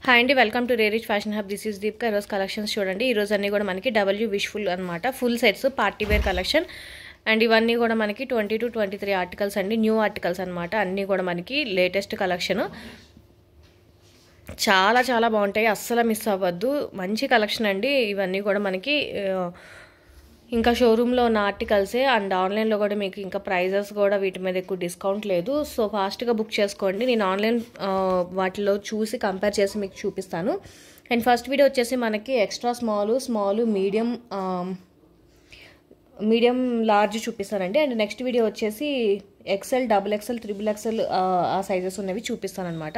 Hi అండి, welcome to రేరిచ్ fashion hub. This is Deepika. ఈరోజు కలెక్షన్స్ చూడండి. ఈరోజు అన్నీ కూడా మనకి డబ్ల్యూ విష్ఫుల్ అనమాట. Full sets party wear collection. And ఇవన్నీ కూడా మనకి 20 to 23 ఆర్టికల్స్ అండి. న్యూ ఆర్టికల్స్ అనమాట. అన్నీ కూడా మనకి లేటెస్ట్ కలెక్షన్. చాలా చాలా బాగుంటాయి, అస్సలు మిస్ అవ్వద్దు. మంచి కలెక్షన్ అండి. ఇవన్నీ కూడా మనకి ఇంకా షోరూంలో ఉన్న ఆర్టికల్సే. అండ్ ఆన్లైన్లో కూడా మీకు ఇంకా ప్రైజెస్ కూడా వీటి మీద ఎక్కువ డిస్కౌంట్ లేదు. సో ఫాస్ట్గా బుక్ చేసుకోండి. నేను ఆన్లైన్ వాటిలో చూసి కంపేర్ చేసి మీకు చూపిస్తాను. అండ్ ఫస్ట్ వీడియో వచ్చేసి మనకి ఎక్స్ట్రా స్మాల్ మీడియం లార్జ్ చూపిస్తానండి. అండ్ నెక్స్ట్ వీడియో వచ్చేసి XL, XXL, XXL ఆ సైజెస్ ఉన్నవి చూపిస్తాను అనమాట.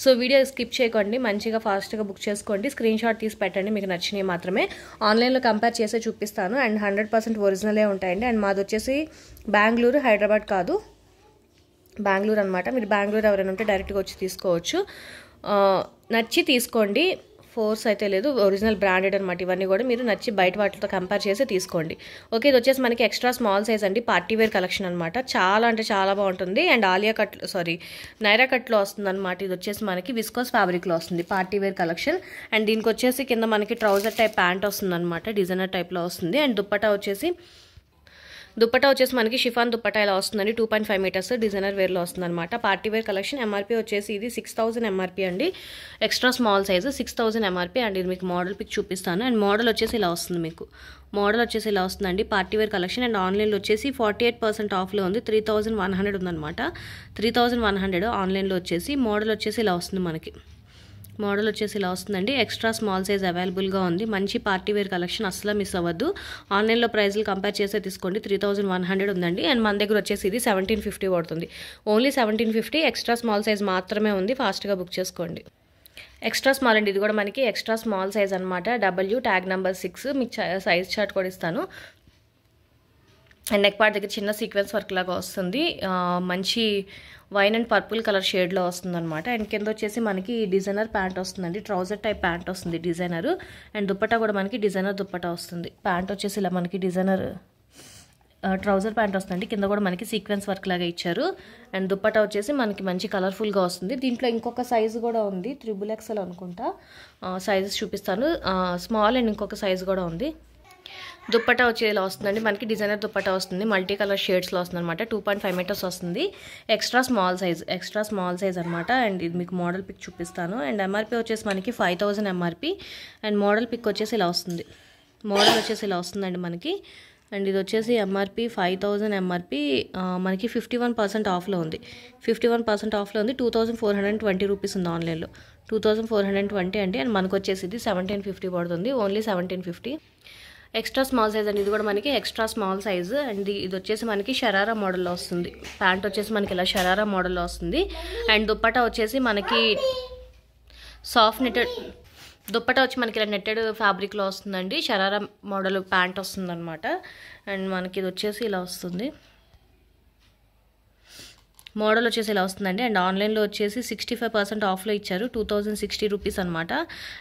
సో వీడియో స్కిప్ చేయకండి, మంచిగా ఫాస్ట్గా బుక్ చేసుకోండి. స్క్రీన్ షాట్ తీసి పెట్టండి, మీకు నచ్చినవి మాత్రమే. ఆన్లైన్లో కంపేర్ చేసే చూపిస్తాను. అండ్ 100% ఒరిజినలే ఉంటాయండి. అండ్ మాది వచ్చేసి బెంగళూరు, హైదరాబాద్ కాదు, బెంగళూరు అనమాట. మీరు బెంగళూరు ఎవరైనా ఉంటే డైరెక్ట్గా వచ్చి తీసుకోవచ్చు. నచ్చి తీసుకోండి, ఫోర్స్ అయితే లేదు. ఒరిజినల్ బ్రాండెడ్ అనమాట. ఇవన్నీ కూడా మీరు నచ్చి బయట వాటితో కంపేర్ చేసి తీసుకోండి. ఓకే, ఇది వచ్చేసి మనకి ఎక్స్ట్రా స్మాల్ సైజ్ అండి. పార్టీ వేర్ కలెక్షన్ అనమాట. చాలా అంటే చాలా బాగుంటుంది. అండ్ నైరా కట్లో వస్తుంది అనమాట. ఇది వచ్చేసి మనకి విస్కోస్ ఫ్యాబ్రిక్లో వస్తుంది పార్టీ వేర్ కలెక్షన్. అండ్ దీనికి వచ్చేసి కింద మనకి ట్రౌజర్ టైప్ ప్యాంట్ వస్తుంది అనమాట. డిజైనర్ టైప్లో వస్తుంది. అండ్ దుప్పటా వచ్చేసి మనకి షిఫాన్ దుప్పటా ఇలా వస్తుందండి. 2.5 మీటర్స్ డిజైనర్ వేర్లో వస్తుంది అనమాట. Party wear collection. ఎంఆర్పీ వచ్చేసి ఇది 6000 ఎంఆర్పీ అండి. Extra small size 6000 MRP. And ఇది మీకు మోడల్ పిక్ చూపిస్తాను. అండ్ మోడల్ వచ్చేసి ఇలా వస్తుంది. మీకు మోడల్ వచ్చేసి ఇలా వస్తుందండి. Party wear collection. అండ్ ఆన్లైన్లో వచ్చేసి 48% ఆఫ్లో ఉంది. 3100 ఉందన్నమాట. 3100 ఆన్లైన్లో వచ్చేసి. మోడల్ వచ్చేసి ఇలా వస్తుంది మనకి. మోడల్ వచ్చేసి ఇలా వస్తుందండి. ఎక్స్ట్రా స్మాల్ సైజ్ అవైలబుల్గా ఉంది. మంచి పార్టీ వేర్ కలెక్షన్, అస్సలు మిస్ అవ్వద్దు. ఆన్లైన్లో ప్రైస్లు కంపేర్ చేస్తే తీసుకోండి. 3100 ఉందండి. అండ్ మన దగ్గర వచ్చేసి ఇది 1750 పడుతుంది. ఓన్లీ 1750. ఎక్స్ట్రా స్మాల్ సైజ్ మాత్రమే ఉంది. ఫాస్ట్గా బుక్ చేసుకోండి. ఎక్స్ట్రా స్మాల్ అండి. ఇది కూడా మనకి ఎక్స్ట్రా స్మాల్ సైజ్ అనమాట. W tag number 6. మీకు సైజ్ చార్ట్ కూడా ఇస్తాను. అండ్ నెక్ పార్ట్ దగ్గర చిన్న సీక్వెన్స్ వర్క్ లాగా వస్తుంది. మంచి వైన్ అండ్ పర్పుల్ కలర్ షేడ్లో వస్తుంది అనమాట. అండ్ కింద వచ్చేసి మనకి డిజైనర్ ప్యాంట్ వస్తుందండి. ట్రౌజర్ టైప్ ప్యాంట్ వస్తుంది డిజైనర్. అండ్ దుప్పటా కూడా మనకి డిజైనర్ దుప్పటా వస్తుంది. ప్యాంట్ వచ్చేసి ఇలా మనకి డిజైనర్ ట్రౌజర్ ప్యాంట్ వస్తుందండి. కింద కూడా మనకి సీక్వెన్స్ వర్క్ లాగా ఇచ్చారు. అండ్ దుప్పటా వచ్చేసి మనకి మంచి కలర్ఫుల్గా వస్తుంది. దీంట్లో ఇంకొక సైజు కూడా ఉంది, XXL అనుకుంటా. సైజెస్ చూపిస్తాను. స్మాల్ అండ్ ఇంకొక సైజు కూడా ఉంది. దుప్పటా వచ్చి ఇలా వస్తుందండి. మనకి డిజైనర్ దుప్పటా వస్తుంది. మల్టీ కలర్ షేడ్స్లో వస్తుంది అనమాట. 2.5 మీటర్స్ వస్తుంది. ఎక్స్ట్రా స్మాల్ సైజ్ అనమాట. అండ్ ఇది మీకు మోడల్ పిక్ చూపిస్తాను. అండ్ ఎంఆర్పీ వచ్చేసి మనకి 5000 ఎంఆర్పీ. అండ్ మోడల్ పిక్ వచ్చేసి ఇలా వస్తుంది. మోడల్ వచ్చేసి ఇలా వస్తుందండి మనకి. అండ్ ఇది వచ్చేసి ఎంఆర్పీ 5000 ఎంఆర్పీ. మనకి 51% ఆఫ్లో ఉంది. 51% ఆఫ్లో ఉంది. 2420 రూపీస్ ఉంది ఆన్లైన్లో. 2420 అండి. అండ్ మనకు వచ్చేసి ఇది 1750 పడుతుంది. ఓన్లీ 1750. ఎక్స్ట్రా స్మాల్ సైజ్ అండి. ఇది కూడా మనకి ఎక్స్ట్రా స్మాల్ సైజ్. అండ్ ఇది వచ్చేసి మనకి షరారా మోడల్లో వస్తుంది. ప్యాంట్ వచ్చేసి మనకి ఇలా షరారా మోడల్లో వస్తుంది. అండ్ దుప్పటా వచ్చేసి మనకి సాఫ్ట్ నెట్టెడ్ దుప్పటా వచ్చి మనకి ఇలా నెట్టెడ్ ఫ్యాబ్రిక్లో వస్తుందండి. షరారా మోడల్ ప్యాంట్ వస్తుంది అనమాట. అండ్ మనకి ఇది వచ్చేసి ఇలా వస్తుంది. మోడల్ వచ్చేసి ఇలా వస్తుందండి. అండ్ ఆన్లైన్లో వచ్చేసి 65% ఆఫ్లో ఇచ్చారు. 2060 రూపీస్ అనమాట.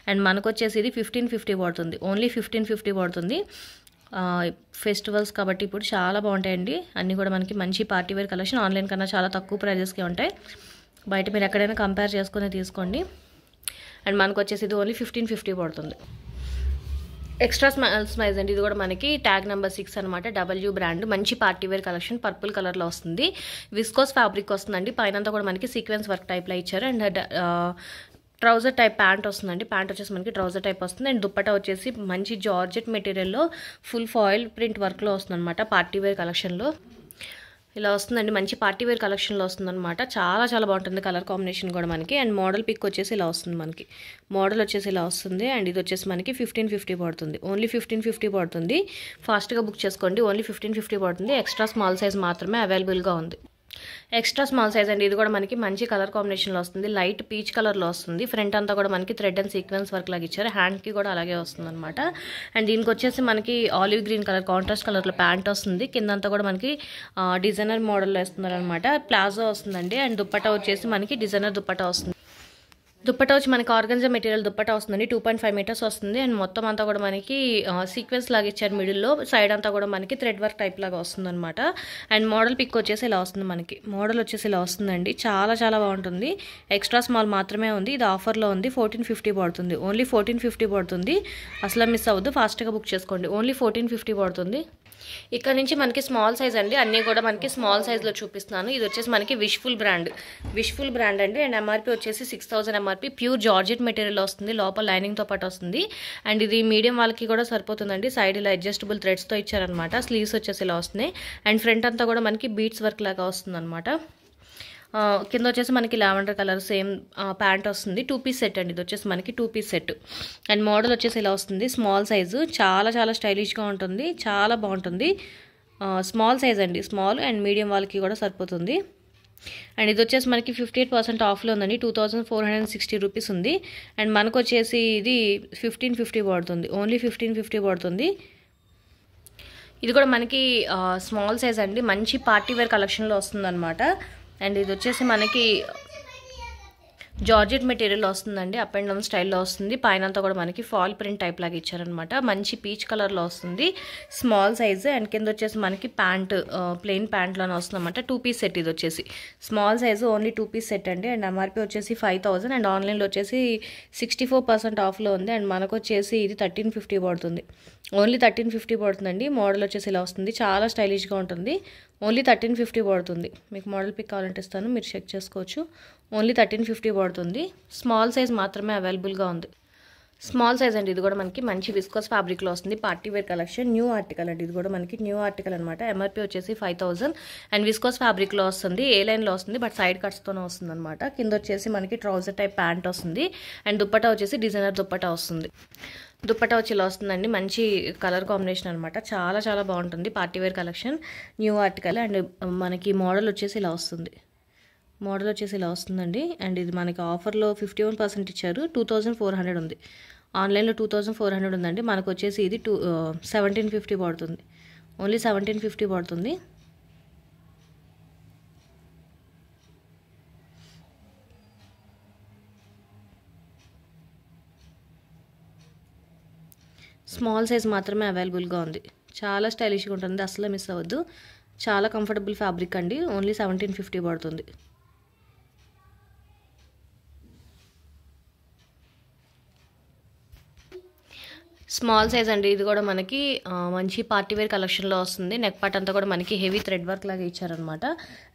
అండ్ మనకు వచ్చేసి ఇది 1550 పడుతుంది. ఓన్లీ 1550 పడుతుంది. ఫెస్టివల్స్ కాబట్టి ఇప్పుడు చాలా బాగుంటాయండి. అన్నీ కూడా మనకి మంచి పార్టీ వేర్ కలెక్షన్. ఆన్లైన్ కన్నా చాలా తక్కువ ప్రైజెస్కి ఉంటాయి. బయట మీరు ఎక్కడైనా కంపేర్ చేసుకుని తీసుకోండి. అండ్ మనకు వచ్చేసి ఇది ఓన్లీ 1550 పడుతుంది. ఎక్స్ట్రా స్మాల్ సైజ్ అండి. ఇది కూడా మనకి ట్యాగ్ నెంబర్ 6 అనమాట. W brand. మంచి పార్టీ వేర్ కలెక్షన్. పర్పుల్ కలర్లో వస్తుంది. విస్కోస్ ఫ్యాబ్రిక్ వస్తుందండి. పైనంతా కూడా మనకి సీక్వెన్స్ వర్క్ టైప్లో ఇచ్చారు. అండ్ ట్రౌజర్ టైప్ ప్యాంట్ వస్తుందండి. ప్యాంట్ వచ్చేసి మనకి ట్రౌజర్ టైప్ వస్తుంది. అండ్ దుప్పటా వచ్చేసి మంచి జార్జెట్ మెటీరియల్లో ఫుల్ ఫాయిల్ ప్రింట్ వర్క్లో వస్తుంది అనమాట. పార్టీ వేర్ కలెక్షన్లో ఇలా వస్తుందండి. మంచి పార్టీ వేర్ కలెక్షన్లో వస్తుందన్నమాట. చాలా చాలా బాగుంటుంది కలర్ కాంబినేషన్ కూడా మనకి. అండ్ మోడల్ పిక్ వచ్చేసి ఇలా వస్తుంది మనకి. మోడల్ వచ్చేసి ఇలా వస్తుంది. అండ్ ఇది వచ్చేసి మనకి 1550 పడుతుంది. ఓన్లీ 1550 పడుతుంది. ఫాస్ట్గా బుక్ చేసుకోండి. ఓన్లీ 1550 పడుతుంది. ఎక్స్ట్రా స్మాల్ సైజ్ మాత్రమే అవైలబుల్గా ఉంది. ఎక్స్ట్రా స్మాల్ సైజ్ అండి. ఇది కూడా మనకి మంచి కలర్ కాంబినేషన్లో వస్తుంది. లైట్ పీచ్ కలర్లో వస్తుంది. ఫ్రంట్ అంతా కూడా మనకి థ్రెడ్ అండ్ సీక్వెన్స్ వర్క్ లాగా ఇచ్చారు. హ్యాండ్కి కూడా అలాగే వస్తుంది అనమాట. అండ్ దీనికి వచ్చేసి మనకి ఆలివ్ గ్రీన్ కలర్ కాంట్రాస్ట్ కలర్లో ప్యాంట్ వస్తుంది. కిందంతా కూడా మనకి డిజైనర్ మోడల్లో వేస్తున్నారు అనమాట. ప్లాజో వస్తుందండి. అండ్ దుప్పటా వచ్చేసి మనకి డిజైనర్ దుప్పటా వస్తుంది. దుప్పటా వచ్చి మనకి ఆర్గంజా మెటీరియల్ దుప్పటా వస్తుందండి. 2.5 మీటర్స్ వస్తుంది. అండ్ మొత్తం అంతా కూడా మనకి సీక్వెన్స్ లాగా ఇచ్చారు మిడిల్లో. సైడ్ అంతా కూడా మనకి థ్రెడ్ వర్క్ టైప్ లాగా వస్తుందన్నమాట. అండ్ మోడల్ పిక్ వచ్చేసి ఇలా వస్తుంది మనకి. మోడల్ వచ్చేసి ఇలా వస్తుందండి. చాలా చాలా బాగుంటుంది. ఎక్స్ట్రా స్మాల్ మాత్రమే ఉంది. ఇది ఆఫర్లో ఉంది. 1450 పడుతుంది. ఓన్లీ 1450 పడుతుంది. అసలు మిస్ అవ్వద్దు. ఫాస్ట్గా బుక్ చేసుకోండి. ఓన్లీ 1450 పడుతుంది. ఇక్కడ నుంచి మనకి స్మాల్ సైజ్ అండి. అన్నీ కూడా మనకి స్మాల్ సైజ్లో చూపిస్తున్నాను. ఇది వచ్చేసి మనకి విష్ఫుల్ బ్రాండ్ అండి. అండ్ ఎంఆర్పీ వచ్చేసి 6000 ఎంఆర్పీ. ప్యూర్ జార్జెట్ మెటీరియల్ వస్తుంది. లోపల లైనింగ్తో పాటు వస్తుంది. అండ్ ఇది మీడియం వాళ్ళకి కూడా సరిపోతుందండి. సైడ్ ఇలా అడ్జస్టబుల్ థ్రెడ్స్తో ఇచ్చారనమాట. స్లీవ్స్ వచ్చేసి ఇలా వస్తున్నాయి. అండ్ ఫ్రంట్ అంతా కూడా మనకి బీట్స్ వర్క్ లాగా వస్తుంది అనమాట. కింద వచ్చేసి మనకి లావెండర్ కలర్ సేమ్ ప్యాంట్ వస్తుంది. 2 పీస్ సెట్ అండి. ఇది వచ్చేసి మనకి 2 పీస్ సెట్. అండ్ మోడల్ వచ్చేసి ఇలా వస్తుంది. స్మాల్ సైజు చాలా చాలా స్టైలిష్గా ఉంటుంది. చాలా బాగుంటుంది. స్మాల్ సైజ్ అండి. స్మాల్ అండ్ మీడియం వాళ్ళకి కూడా సరిపోతుంది. అండ్ ఇది వచ్చేసి మనకి 58% ఆఫ్లో ఉందండి. 2460 రూపీస్ ఉంది. అండ్ మనకు వచ్చేసి ఇది 1550 పడుతుంది. ఓన్లీ 1550 పడుతుంది. ఇది కూడా మనకి స్మాల్ సైజ్ అండి. మంచి పార్టీ వేర్ కలెక్షన్లో వస్తుంది అనమాట. అండ్ ఇది వచ్చేసి మనకి జార్జెట్ మెటీరియల్ వస్తుందండి. అప్ అండ్ డౌన్ స్టైల్లో వస్తుంది. పైన అంతా కూడా మనకి ఫాల్ ప్రింట్ టైప్ లాగా ఇచ్చారనమాట. మంచి పీచ్ కలర్లో వస్తుంది. Small size. అండ్ కింద వచ్చేసి మనకి ప్యాంట్ ప్లెయిన్ ప్యాంట్లోనే వస్తుంది అనమాట. 2 పీస్ సెట్. ఇది వచ్చేసి small size. Only 2 piece set అండి. అండ్ ఎంఆర్పీ వచ్చేసి 5000. అండ్ ఆన్లైన్లో వచ్చేసి 64% ఆఫ్లో ఉంది. అండ్ మనకు వచ్చేసి ఇది 1350 పడుతుంది. ఓన్లీ 1350 పడుతుందండి. మోడల్ వచ్చేసి ఇలా వస్తుంది. చాలా స్టైలిష్గా ఉంటుంది. ఓన్లీ 1350 పడుతుంది. మీకు మోడల్ పిక్ కావాలంటే ఇస్తాను, మీరు చెక్ చేసుకోవచ్చు. ఓన్లీ 1350 పడుతుంది. స్మాల్ సైజ్ మాత్రమే అవైలబుల్గా ఉంది. స్మాల్ సైజ్ అండి. ఇది కూడా మనకి మంచి విస్కోస్ ఫ్యాబ్రిక్లో వస్తుంది. Party wear collection. New article అండి. ఇది కూడా మనకి న్యూ ఆర్టికల్ అనమాట. ఎంఆర్పీ వచ్చేసి 5000. అండ్ విస్కోస్ ఫ్యాబ్రిక్లో వస్తుంది. ఏ లైన్లో వస్తుంది, బట్ సైడ్ కట్స్తోనే వస్తుంది అనమాట. కింద వచ్చేసి మనకి ట్రౌజర్ టైప్ ప్యాంట్ వస్తుంది. అండ్ దుప్పటా వచ్చేసి డిజైనర్ దుప్పటా వస్తుంది. దుప్పటా వచ్చి ఇలా వస్తుందండి. మంచి కలర్ కాంబినేషన్ అనమాట. చాలా చాలా బాగుంటుంది. Party wear collection. New article. And మనకి మోడల్ వచ్చేసి ఇలా వస్తుంది. మోడల్ వచ్చేసి ఇలా వస్తుందండి. అండ్ ఇది మనకి ఆఫర్లో 51% ఇచ్చారు. 2400 ఉంది. ఆన్లైన్లో 2400 ఉందండి. మనకు వచ్చేసి ఇది 1750 పడుతుంది. ఓన్లీ 1750 పడుతుంది. స్మాల్ సైజ్ మాత్రమే అవైలబుల్గా ఉంది. చాలా స్టైలిష్గా ఉంటుంది. అసలు మిస్ అవ్వద్దు. చాలా కంఫర్టబుల్ ఫ్యాబ్రిక్ అండి. ఓన్లీ 1750 పడుతుంది. స్మాల్ సైజ్ అండి. ఇది కూడా మనకి మంచి పార్టీ వేర్ కలెక్షన్లో వస్తుంది. నెక్ పార్ట్ అంతా కూడా మనకి హెవీ థ్రెడ్ వర్క్ లాగా ఇచ్చారనమాట.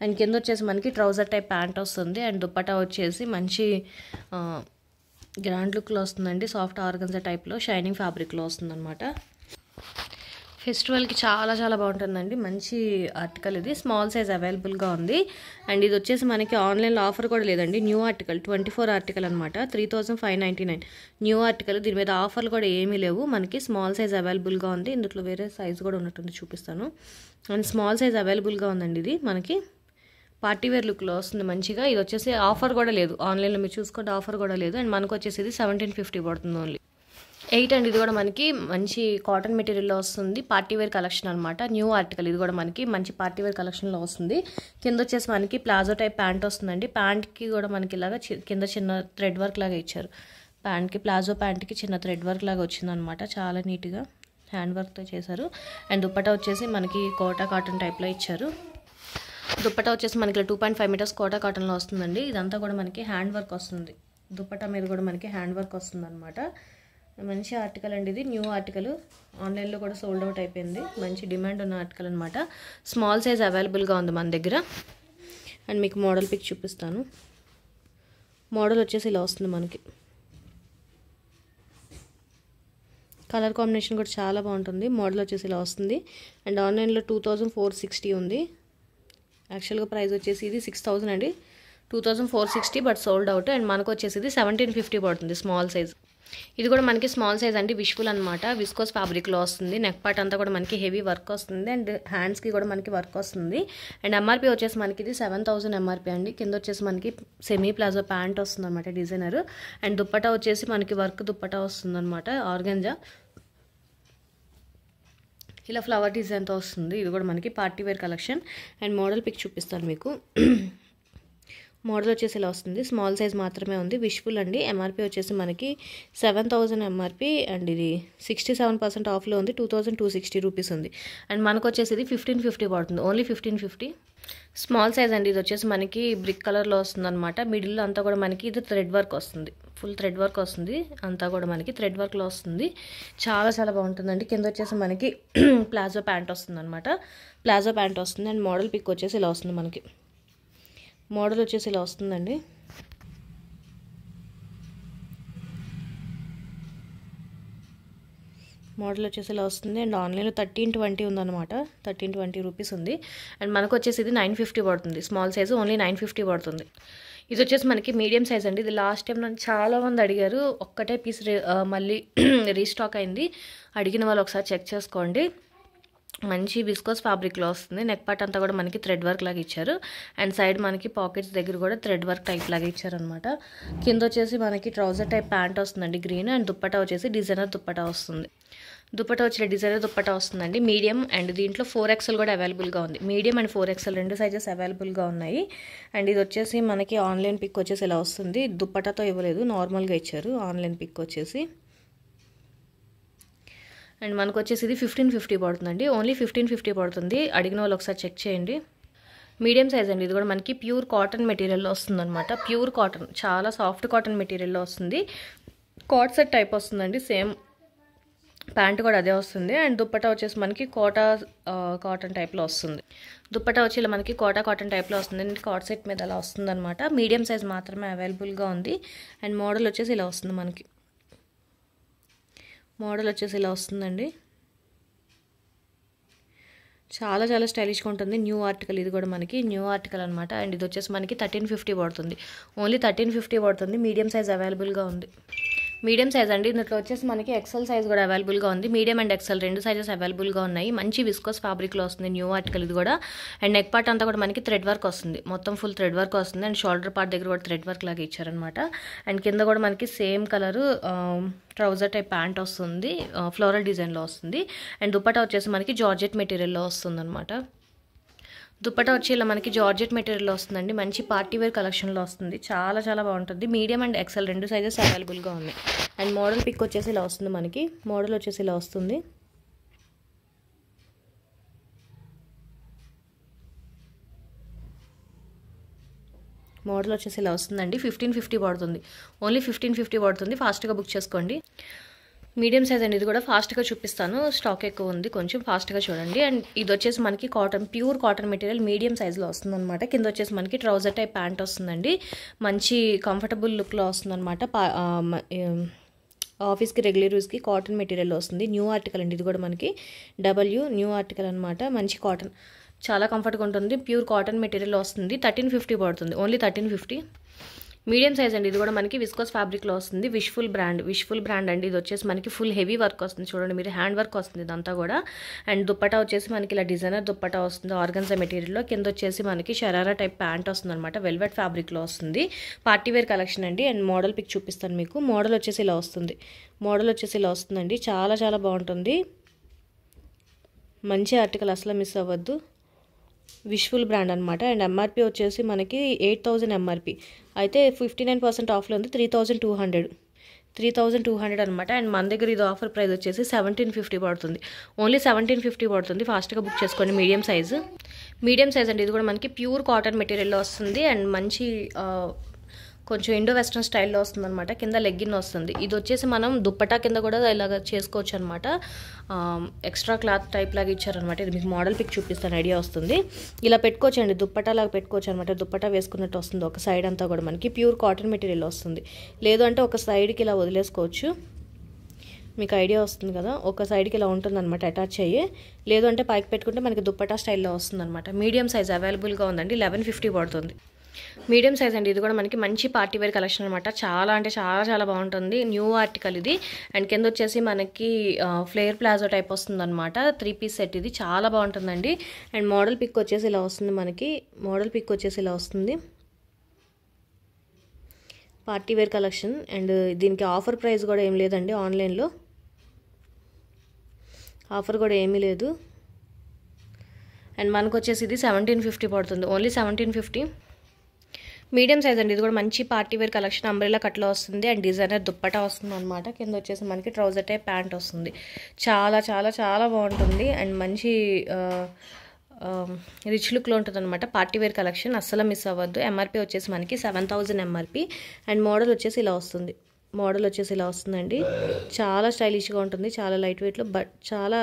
అండ్ కింద వచ్చేసి మనకి ట్రౌజర్ టైప్ ప్యాంట్ వస్తుంది. అండ్ దుప్పటా వచ్చేసి మంచి గ్రాండ్ లుక్లో వస్తుందండి. సాఫ్ట్ ఆర్గన్జా టైప్లో షైనింగ్ ఫ్యాబ్రిక్లో వస్తుందన్నమాట. ఫెస్టివల్కి చాలా చాలా బాగుంటుందండి. మంచి ఆర్టికల్ ఇది. స్మాల్ సైజ్ అవైలబుల్గా ఉంది. అండ్ ఇది వచ్చేసి మనకి ఆన్లైన్లో ఆఫర్ కూడా లేదండి. న్యూ ఆర్టికల్ 24 ఆర్టికల్ అనమాట. 3599 న్యూ ఆర్టికల్. దీని మీద ఆఫర్లు కూడా ఏమీ లేవు. మనకి స్మాల్ సైజ్ అవైలబుల్గా ఉంది. ఇందులో వేరే సైజ్ కూడా ఉన్నట్టుంది, చూపిస్తాను. అండ్ స్మాల్ సైజ్ అవైలబుల్గా ఉందండి. ఇది మనకి పార్టీ వేర్ లుక్లో వస్తుంది మంచిగా. ఇది వచ్చేసి ఆఫర్ కూడా లేదు. ఆన్లైన్లో మీరు చూసుకుంటే ఆఫర్ కూడా లేదు. అండ్ మనకు వచ్చేసి ఇది 1750 పడుతుంది ఓన్లీ. 8 అండ్ ఇది కూడా మనకి మంచి కాటన్ మెటీరియల్లో వస్తుంది. పార్టీ వేర్ కలెక్షన్ అనమాట. New article. ఇది కూడా మనకి మంచి పార్టీ వేర్ కలెక్షన్లో వస్తుంది. కింద వచ్చేసి మనకి ప్లాజో టైప్ ప్యాంట్ వస్తుందండి. ప్యాంట్కి కూడా మనకి ఇలాగా కింద చిన్న థ్రెడ్ వర్క్ లాగా ఇచ్చారు. ప్యాంట్కి ప్లాజో ప్యాంట్కి చిన్న థ్రెడ్ వర్క్ లాగా వచ్చిందనమాట. చాలా నీట్గా హ్యాండ్ వర్క్తో చేశారు. అండ్ దుప్పటా వచ్చేసి మనకి కోటా కాటన్ టైప్లో ఇచ్చారు. దుప్పటా వచ్చేసి మనకి 2.5 మీటర్స్ కోటా కాటన్లో వస్తుందండి. ఇదంతా కూడా మనకి హ్యాండ్ వర్క్ వస్తుంది. దుప్పటా మీద కూడా మనకి హ్యాండ్ వర్క్ వస్తుంది అనమాట. మంచి ఆర్టికల్ అండి. ఇది న్యూ ఆర్టికల్. ఆన్లైన్లో కూడా సోల్డ్ అవుట్ అయిపోయింది. మంచి డిమాండ్ ఉన్న ఆర్టికల్ అనమాట. స్మాల్ సైజ్ అవైలబుల్గా ఉంది మన దగ్గర. అండ్ మీకు మోడల్ పిక్ చూపిస్తాను. మోడల్ వచ్చేసి ఇలా వస్తుంది మనకి. కలర్ కాంబినేషన్ కూడా చాలా బాగుంటుంది. మోడల్ వచ్చేసి ఇలా వస్తుంది. అండ్ ఆన్లైన్లో 2460 ఉంది. యాక్చువల్గా ప్రైస్ వచ్చేసి ఇది 6000 అండి. 2460 బట్ సోల్డ్ అవుట్. అండ్ మనకు వచ్చేసి ఇది 1750 పడుతుంది స్మాల్ సైజ్. ఇది కూడా మనకి స్మాల్ సైజ్ అండి. విష్ఫుల్ అనమాట. విస్కోస్ ఫ్యాబ్రిక్లో వస్తుంది. నెక్ పార్ట్ అంతా కూడా మనకి హెవీ వర్క్ వస్తుంది. అండ్ హ్యాండ్స్కి కూడా మనకి వర్క్ వస్తుంది. అండ్ ఎంఆర్పీ వచ్చేసి మనకి ఇది 7000 ఎంఆర్పీ అండి. కింద వచ్చేసి మనకి సెమీ ప్లాజో ప్యాంట్ వస్తుంది అనమాట డిజైనర్. అండ్ దుప్పటా వచ్చేసి మనకి వర్క్ దుప్పటా వస్తుంది అనమాట. ఆర్గంజా ఇలా ఫ్లవర్ డిజైన్తో వస్తుంది. ఇది కూడా మనకి party wear collection. And model pic చూపిస్తాను మీకు. మోడల్ వచ్చేసి ఇలా వస్తుంది, స్మాల్ సైజ్ మాత్రమే ఉంది, విష్ఫుల్ అండి. ఎంఆర్పి వచ్చేసి మనకి 7000 ఎంఆర్పి అండ్ ఇది 67% ఆఫ్లో ఉంది, 2260 రూపీస్ ఉంది. అండ్ మనకు వచ్చేసి ఇది 1550 పడుతుంది, ఓన్లీ 1550. స్మాల్ సైజ్ అండి. ఇది వచ్చేసి మనకి బ్రిక్ కలర్లో వస్తుంది అనమాట. మిడిల్లో అంతా కూడా మనకి ఇది థ్రెడ్ వర్క్ వస్తుంది, ఫుల్ థ్రెడ్ వర్క్ వస్తుంది, అంతా కూడా మనకి థ్రెడ్ వర్క్లో వస్తుంది. చాలా చాలా బాగుంటుందండి. కింద వచ్చేసి మనకి ప్లాజో ప్యాంట్ వస్తుంది అనమాట, ప్లాజో ప్యాంట్ వస్తుంది. అండ్ మోడల్ పిక్ వచ్చేసి ఇలా వస్తుంది మనకి, మోడల్ వచ్చేసి ఇలా వస్తుందండి. మోడల్ వచ్చేసి ఇలా వస్తుంది. అండ్ ఆన్లైన్లో 1320 ఉందన్నమాట, 1320 రూపీస్ ఉంది. అండ్ మనకు వచ్చేసి ఇది 950 పడుతుంది, స్మాల్ సైజు ఓన్లీ 950 పడుతుంది. ఇది వచ్చేసి మనకి మీడియం సైజ్ అండి. ఇది లాస్ట్ టైం నన్ను చాలామంది అడిగారు, ఒక్కటే పీస్ మళ్ళీ రీస్టాక్ అయింది. అడిగిన వాళ్ళు ఒకసారి చెక్ చేసుకోండి. మంచి విస్కోస్ ఫ్యాబ్రిక్లో వస్తుంది. నెక్ పార్ట్ అంతా కూడా మనకి థ్రెడ్ వర్క్ లాగా ఇచ్చారు. అండ్ సైడ్ మనకి పాకెట్స్ దగ్గర కూడా థ్రెడ్ వర్క్ టైప్ లాగా ఇచ్చారనమాట. కింద వచ్చేసి మనకి ట్రౌజర్ టైప్ ప్యాంట్ వస్తుందండి గ్రీన్. అండ్ దుప్పటా వచ్చేసి డిజైనర్ దుప్పటా వస్తుంది. దుప్పటా వచ్చే డిజైనర్ దుప్పటా వస్తుందండి మీడియం. అండ్ దీంట్లో 4XL కూడా అవైలబుల్గా ఉంది. మీడియం అండ్ 4XL రెండు సైజెస్ అవైలబుల్గా ఉన్నాయి. అండ్ ఇది వచ్చేసి మనకి ఆన్లైన్ పిక్ వచ్చేసి ఇలా వస్తుంది. దుప్పటాతో ఇవ్వలేదు, నార్మల్గా ఇచ్చారు ఆన్లైన్ పిక్ వచ్చేసి. అండ్ మనకు వచ్చేసి ఇది 1550 పడుతుందండి, ఓన్లీ 1550 పడుతుంది. అడిగిన వాళ్ళు ఒకసారి చెక్ చేయండి. మీడియం సైజ్ అండి. ఇది కూడా మనకి ప్యూర్ కాటన్ మెటీరియల్లో వస్తుంది అనమాట. ప్యూర్ కాటన్, చాలా సాఫ్ట్ కాటన్ మెటీరియల్లో వస్తుంది. కాట్ సెట్ టైప్ వస్తుందండి, సేమ్ ప్యాంట్ కూడా అదే వస్తుంది. అండ్ దుప్పటా వచ్చేసి మనకి కాటన్ టైప్లో వస్తుంది. దుప్పటా వచ్చి ఇలా మనకి కాటన్ టైప్లో వస్తుంది. అండ్ కాట్ సెట్ మీద అలా వస్తుంది అనమాట. మీడియం సైజ్ మాత్రమే అవైలబుల్గా ఉంది. అండ్ మోడల్ వచ్చేసి ఇలా వస్తుంది మనకి, మోడల్ వచ్చేసి ఇలా వస్తుందండి. చాలా చాలా స్టైలిష్గా ఉంటుంది. న్యూ ఆర్టికల్, ఇది కూడా మనకి న్యూ ఆర్టికల్ అనమాట. అండ్ ఇది వచ్చేసి మనకి 1350 పడుతుంది, ఓన్లీ 1350 పడుతుంది. మీడియం సైజ్ అవైలబుల్గా ఉంది. మీడియం సైజ్ అండి. ఇందులో వచ్చేసి మనకి ఎక్సెల్ సైజ్ కూడా అవైలబుల్గా ఉంది. మీడియం అండ్ ఎక్సెల్ రెండు సైజెస్ అవైలబుల్గా ఉన్నాయి. మంచి విస్కోస్ ఫ్యాబ్రిక్లో వస్తుంది, న్యూ ఆర్టికల్ ఇది కూడా. అండ్ నెక్ పార్ట్ అంతా కూడా మనకి థ్రెడ్ వర్క్ వస్తుంది, మొత్తం ఫుల్ థ్రెడ్ వర్క్ వస్తుంది. అండ్ షోల్డర్ పార్ట్ దగ్గర కూడా థ్రెడ్ వర్క్ లాగా ఇచ్చారనమాట. అండ్ కింద కూడా మనకి same colour trouser type pant వస్తుంది, ఫ్లోరల్ డిజైన్లో వస్తుంది. అండ్ దుప్పటా వచ్చేసి మనకి జార్జెట్ మెటీరియల్లో వస్తుంది అనమాట. దుప్పటా వచ్చి ఇలా మనకి జార్జెట్ మెటీరియల్లో వస్తుందండి. మంచి పార్టీ వేర్ కలెక్షన్లో వస్తుంది, చాలా చాలా బాగుంటుంది. మీడియం అండ్ ఎక్సెల్ రెండు సైజెస్ అవైలబుల్గా ఉన్నాయి. అండ్ మోడల్ పిక్ వచ్చేసి ఇలా వస్తుంది మనకి, మోడల్ వచ్చేసి ఇలా వస్తుంది. మోడల్ వచ్చేసి ఇలా వస్తుందండి. 1550 పడుతుంది, ఓన్లీ 1550 పడుతుంది. ఫాస్ట్గా బుక్ చేసుకోండి. మీడియం సైజ్ అండి. ఇది కూడా ఫాస్ట్గా చూపిస్తాను, స్టాక్ ఎక్కువ ఉంది, కొంచెం ఫాస్ట్గా చూడండి. అండ్ ఇది వచ్చేసి మనకి cotton, pure cotton material medium సైజ్లో వస్తుంది అనమాట. కింద వచ్చేసి మనకి ట్రౌజర్ టైప్ ప్యాంట్ వస్తుందండి. మంచి కంఫర్టబుల్ లుక్లో వస్తుంది అనమాట. ఆఫీస్కి రెగ్యులర్ యూస్కి కాటన్ మెటీరియల్ వస్తుంది. న్యూ ఆర్టికల్ అండి. ఇది కూడా మనకి న్యూ ఆర్టికల్ అనమాట. మంచి కాటన్, చాలా కంఫర్ట్గా ఉంటుంది. ప్యూర్ కాటన్ మెటీరియల్ వస్తుంది. 1350 పడుతుంది, ఓన్లీ 1350. మీడియం సైజ్ అండి. ఇది కూడా మనకి విస్కోస్ ఫ్యాబ్రిక్లో వస్తుంది. విష్ఫుల్ బ్రాండ్ అండి. ఇది వచ్చేసి మనకి ఫుల్ హెవీ వర్క్ వస్తుంది, చూడండి మీరు, హ్యాండ్ వర్క్ వస్తుంది ఇదంతా కూడా. అండ్ దుప్పటా వచ్చేసి మనకి ఇలా డిజైనర్ దుప్పటా వస్తుంది ఆర్గన్జా మెటీరియల్లో. కింద వచ్చేసి మనకి షరారా టైప్ ప్యాంట్ వస్తుంది అనమాట, వెల్వెట్ ఫ్యాబ్రిక్లో వస్తుంది. పార్టీ వేర్ కలెక్షన్ అండి. అండ్ మోడల్ పిక్ చూపిస్తాను మీకు. మోడల్ వచ్చేసి ఇలా వస్తుంది, వస్తుందండి. చాలా చాలా బాగుంటుంది, మంచి ఆర్టికల్, అసలు మిస్ అవ్వద్దు. విష్ఫుల్ బ్రాండ్ అనమాట. అండ్ ఎంఆర్పి వచ్చేసి మనకి 8000 ఎంఆర్పి, అయితే 59% ఆఫ్లో ఉంది, 3200 అనమాట. అండ్ మన దగ్గర ఇది ఆఫర్ ప్రైస్ వచ్చేసి 1750 పడుతుంది, ఓన్లీ 1750 పడుతుంది. ఫాస్ట్గా బుక్ చేసుకోండి. మీడియం సైజ్ అండి. ఇది కూడా మనకి ప్యూర్ కాటన్ మెటీరియల్లో వస్తుంది. అండ్ మంచి కొంచెం ఇండో వెస్ట్రన్ స్టైల్లో వస్తుంది అనమాట. కింద లెగ్గిన్ వస్తుంది. ఇది వచ్చేసి మనం దుప్పటా కింద కూడా ఇలాగ చేసుకోవచ్చు అనమాట. ఎక్స్ట్రా క్లాత్ టైప్ లాగా ఇచ్చారనమాట. ఇది మీకు మోడల్ పిక్ చూపిస్తాను, ఐడియా వస్తుంది. ఇలా పెట్టుకోవచ్చండి, దుప్పటా లాగా పెట్టుకోవచ్చు అనమాట. దుప్పటా వేసుకున్నట్టు వస్తుంది. ఒక సైడ్ అంతా కూడా మనకి ప్యూర్ కాటన్ మెటీరియల్ వస్తుంది. లేదు అంటే ఒక సైడ్కి ఇలా వదిలేసుకోవచ్చు, మీకు ఐడియా వస్తుంది కదా. ఒక సైడ్కి ఇలా ఉంటుంది అనమాట, అటాచ్ అయ్యి. లేదు అంటే పైకి పెట్టుకుంటే మనకి దుప్పటా స్టైల్లో వస్తుంది అనమాట. మీడియం సైజ్ అవైలబుల్గా ఉందండి, 1150 పడుతుంది. మీడియం సైజ్ అండి. ఇది కూడా మనకి మంచి పార్టీ వేర్ కలెక్షన్ అనమాట. చాలా అంటే చాలా చాలా బాగుంటుంది. న్యూ ఆర్టికల్ ఇది. అండ్ కింద వచ్చేసి మనకి ఫ్లేర్ ప్లాజో టైప్ వస్తుంది అనమాట. 3 పీస్ సెట్ ఇది, చాలా బాగుంటుందండి. అండ్ మోడల్ పిక్ వచ్చేసి ఇలా వస్తుంది మనకి, పార్టీ వేర్ కలెక్షన్. అండ్ దీనికి ఆఫర్ ప్రైస్ కూడా ఏం లేదండి, ఆన్లైన్లో ఆఫర్ కూడా ఏమీ లేదు. అండ్ మనకు వచ్చేసి ఇది 1750 పడుతుంది, ఓన్లీ 1750. మీడియం సైజ్ అండి, ఇది కూడా మంచి పార్టీ వేర్ కలెక్షన్. అంబ్రెల్లా కట్లో వస్తుంది అండ్ డిజైనర్ దుప్పటా వస్తుంది అనమాట. కింద వచ్చేసి మనకి ట్రౌజర్ టైప్ ప్యాంట్ వస్తుంది. చాలా చాలా చాలా బాగుంటుంది అండ్ మంచి రిచ్ లుక్లో ఉంటుంది అనమాట. పార్టీ వేర్ కలెక్షన్ అస్సలు మిస్ అవ్వద్దు. ఎంఆర్పీ వచ్చేసి మనకి 7000 ఎంఆర్పీ అండ్ మోడల్ వచ్చేసి ఇలా వస్తుంది. మోడల్ వచ్చేసి ఇలా వస్తుందండి. చాలా స్టైలిష్గా ఉంటుంది, చాలా లైట్ వెయిట్లో, బట్ చాలా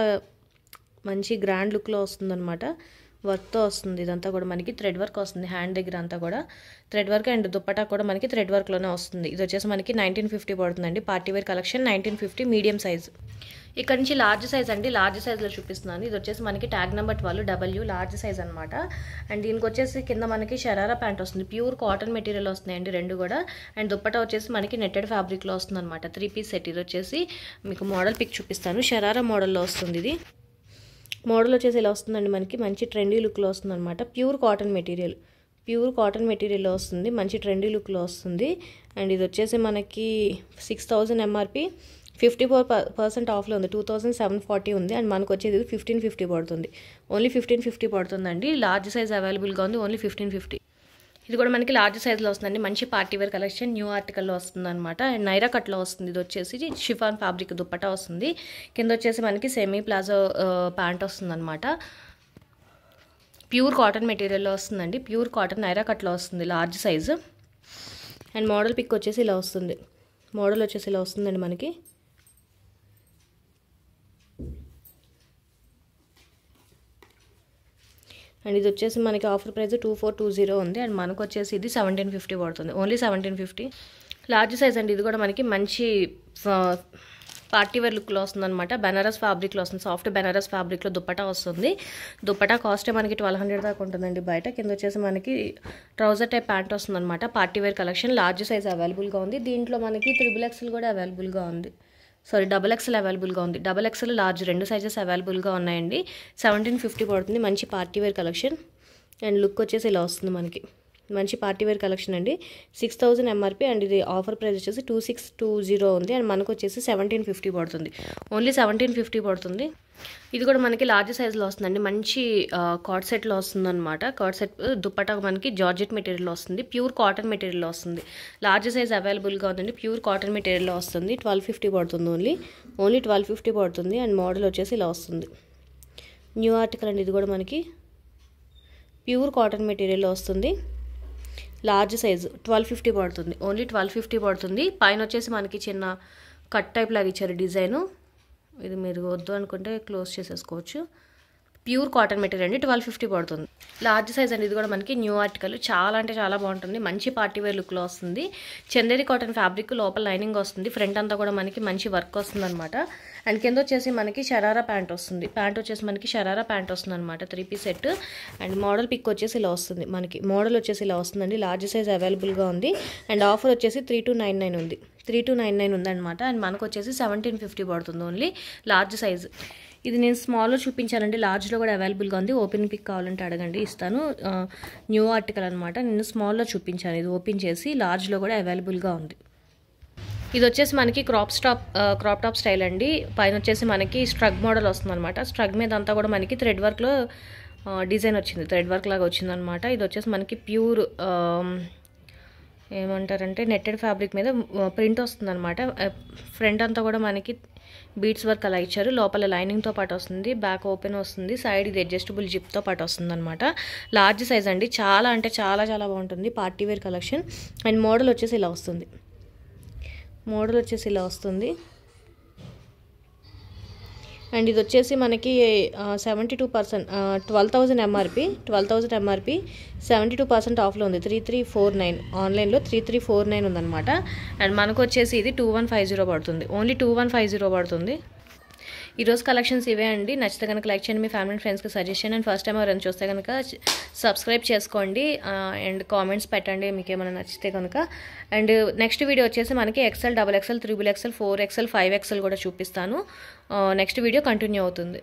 మంచి గ్రాండ్ లుక్లో వస్తుందన్నమాట. వర్క్తో వస్తుంది. ఇదంతా కూడా మనకి థ్రెడ్ వర్క్ వస్తుంది. హ్యాండ్ దగ్గర అంతా కూడా థ్రెడ్ వర్క్ అండ్ దుప్పటా కూడా మనకి థ్రెడ్ వర్క్లోనే వస్తుంది. ఇది వచ్చేసి మనకి 1950 పడుతుందండి. Party wear collection 1950 medium size. ఇక్కడ నుంచి లార్జ్ సైజ్ అండి, లార్జ్ సైజ్లో చూపిస్తున్నాను. ఇది వచ్చేసి మనకి tag number 12W large size అనమాట. అండ్ దీనికి వచ్చేసి కింద మనకి షరారా ప్యాంట్ వస్తుంది. ప్యూర్ కాటన్ మెటీరియల్ వస్తున్నాయండి రెండు కూడా. అండ్ దుప్పటా వచ్చేసి మనకి నెట్టెడ్ ఫ్యాబ్రిక్లో వస్తుంది అనమాట. 3 పీస్ సెట్. ఇది వచ్చేసి మీకు మోడల్ పిక్ చూపిస్తాను. షరారా మోడల్లో వస్తుంది. ఇది మోడల్ వచ్చేసి ఇలా వస్తుందండి. మనకి మంచి ట్రెండీ లుక్లో వస్తుంది అనమాట. ప్యూర్ కాటన్ మెటీరియల్లో వస్తుంది. మంచి ట్రెండీ లుక్లో వస్తుంది. అండ్ ఇది వచ్చేసి మనకి 6000 ఎంఆర్పీ, 54% ఆఫ్లో ఉంది. 2740 ఉంది. అండ్ మనకు వచ్చేది 1550 పడుతుంది. ఓన్లీ 1550 పడుతుందండి. లార్జ్ సైజ్ అవైలబుల్గా ఉంది. ఓన్లీ 1550. ఇది కూడా మనకి లార్జ్ సైజ్లో వస్తుందండి. మంచి పార్టీ వేర్ కలెక్షన్, న్యూ ఆర్టికల్లో వస్తుంది అనమాట. అండ్ నైరా కట్లో వస్తుంది. ఇది వచ్చేసి షిఫాన్ ఫ్యాబ్రిక్ దుప్పటా వస్తుంది. కింద వచ్చేసి మనకి సెమీ ప్లాజో ప్యాంట్ వస్తుంది అనమాట. ప్యూర్ కాటన్ మెటీరియల్లో వస్తుందండి. ప్యూర్ కాటన్ నైరా కట్లో వస్తుంది large size. And model pic వచ్చేసి ఇలా వస్తుంది. మోడల్ వచ్చేసి ఇలా వస్తుందండి మనకి. అండ్ ఇది వచ్చేసి మనకి ఆఫర్ ప్రైస్ 2420 ఉంది. అండ్ మనకు వచ్చేసి ఇది 1750 పడుతుంది. ఓన్లీ 1750. లార్జ్ సైజ్ అండి. ఇది కూడా మనకి మంచి పార్టీ వేర్ లుక్లో వస్తుంది అనమాట. బెనారస్ ఫ్యాబ్రిక్లో వస్తుంది. సాఫ్ట్ బెనారస్ ఫ్యాబ్రిక్లో దుప్పటా వస్తుంది. దుప్పటా కాస్టే మనకి 1200 దాకా ఉంటుందండి బయట. కింద వచ్చేసి మనకి ట్రౌజర్ టైప్ ప్యాంట్ వస్తుంది అనమాట. Party wear collection large size అవైలబుల్గా ఉంది. దీంట్లో మనకి XXL కూడా అవైలబుల్గా ఉంది. XXL అవైలబుల్గా ఉంది. XXL లార్జ్ రెండు సైజెస్ అవైలబుల్గా ఉన్నాయండి. 1750 పడుతుంది. మంచి party wear collection and look వచ్చేసి ఇలా వస్తుంది మనకి. మంచి పార్టీ వేర్ కలెక్షన్ అండి. 6000 ఎంఆర్పీ అండ్ ఇది ఆఫర్ ప్రైస్ వచ్చేసి 2620 ఉంది. అండ్ మనకు వచ్చేసి 1750 పడుతుంది. ఓన్లీ 1750 పడుతుంది. ఇది కూడా మనకి లార్జ్ సైజ్లో వస్తుందండి. మంచి కార్డ్ సెట్లో వస్తుంది అనమాట. కార్డ్ సెట్ దుప్పటా మనకి జార్జెట్ మెటీరియల్లో వస్తుంది. ప్యూర్ కాటన్ మెటీరియల్లో వస్తుంది. లార్జ్ సైజ్ అవైలబుల్గా ఉందండి. ప్యూర్ కాటన్ మెటీరియల్లో వస్తుంది. 1250 పడుతుంది. ఓన్లీ 1250 పడుతుంది. అండ్ మోడల్ వచ్చేసి ఇలా వస్తుంది. న్యూ ఆర్టికల్ అండి. ఇది కూడా మనకి ప్యూర్ కాటన్ మెటీరియల్లో వస్తుంది. లార్జ్ సైజు 1250 పడుతుంది. ఓన్లీ 1250 పడుతుంది. పైన వచ్చేసి మనకి చిన్న కట్ టైప్ లాగా ఇచ్చారు డిజైను. ఇది మీరు వద్దు అనుకుంటే క్లోజ్ చేసేసుకోవచ్చు. ప్యూర్ కాటన్ మెటీరియల్ అండి. 1250 పడుతుంది. లార్జ్ సైజ్ అండి. ఇది కూడా మనకి న్యూ ఆర్టికల్. చాలా అంటే చాలా బాగుంటుంది. మంచి పార్టీ వేర్ లుక్లో వస్తుంది. చందేరి కాటన్ ఫ్యాబ్రిక్, లోపల లైనింగ్ వస్తుంది. ఫ్రంట్ అంతా కూడా మనకి మంచి వర్క్ వస్తుంది అనమాట. అండ్ కింద వచ్చేసి మనకి షరారా ప్యాంట్ వస్తుంది. ప్యాంట్ వచ్చేసి మనకి షరారా ప్యాంట్ వస్తుంది అనమాట. 3 piece set. And model pic వచ్చేసి ఇలా వస్తుంది మనకి. మోడల్ వచ్చేసి ఇలా వస్తుందండి. లార్జ్ సైజ్ అవైలబుల్గా ఉంది. అండ్ ఆఫర్ వచ్చేసి 3299 ఉంది. 3299 ఉందన్నమాట. అండ్ మనకు వచ్చేసి 1750 పడుతుంది. Only large size. ఇది నేను స్మాల్లో చూపించానండి. లార్జ్లో కూడా అవైలబుల్గా ఉంది. ఓపెన్ పిక్ కావాలంటే అడగండి, ఇస్తాను. న్యూ ఆర్టికల్ అనమాట. నేను స్మాల్లో చూపించాను. ఇది ఓపెన్ చేసి లార్జ్లో కూడా అవైలబుల్గా ఉంది. ఇది వచ్చేసి మనకి క్రాప్ టాప్ స్టైల్ అండి. పైన వచ్చేసి మనకి స్ట్రగ్ మోడల్ వస్తుంది అనమాట. స్ట్రగ్ మీద అంతా కూడా మనకి థ్రెడ్ వర్క్లో డిజైన్ వచ్చింది. థ్రెడ్ వర్క్ లాగా వచ్చింది అనమాట. ఇది వచ్చేసి మనకి ప్యూర్ ఏమంటారంటే నెట్టెడ్ ఫ్యాబ్రిక్ మీద ప్రింట్ వస్తుంది అనమాట. ఫ్రంట్ అంతా కూడా మనకి బీడ్స్ వర్క్ అలా ఇచ్చారు. లోపల లైనింగ్తో పాటు వస్తుంది. బ్యాక్ ఓపెన్ వస్తుంది. సైడ్ ఇది అడ్జస్టబుల్ జిప్తో పాటు వస్తుంది అనమాట. లార్జ్ సైజ్ అండి. చాలా అంటే చాలా చాలా బాగుంటుంది. Party wear collection. And model వచ్చేసి ఇలా వస్తుంది. మోడల్ వచ్చేసి ఇలా వస్తుంది. అండ్ ఇది వచ్చేసి మనకి 72% 12,000 ఎంఆర్పీ 72% ఆఫ్లో ఉంది. 3349 ఆన్లైన్లో 3349 ఉందన్నమాట. అండ్ మనకు వచ్చేసి ఇది 2150 పడుతుంది. ఓన్లీ 2150 పడుతుంది. ఈరోజు కలెక్షన్స్ ఇవే అండి. నచ్చితే కనుక లైక్ చేయండి, మీ ఫ్యామిలీ అండ్ ఫ్రెండ్స్కి సజెస్ట్ చేయండి. అండ్ ఫస్ట్ టైం ఎవరైనా చూస్తే కనుక సబ్స్క్రైబ్ చేసుకోండి అండ్ కామెంట్స్ పెట్టండి మీకు ఏమైనా నచ్చితే కనుక. అండ్ నెక్స్ట్ వీడియో వచ్చేసి మనకి XL, XXL, XXL, 3XL, 4XL, 5XL కూడా చూపిస్తాను. నెక్స్ట్ వీడియో కంటిన్యూ అవుతుంది.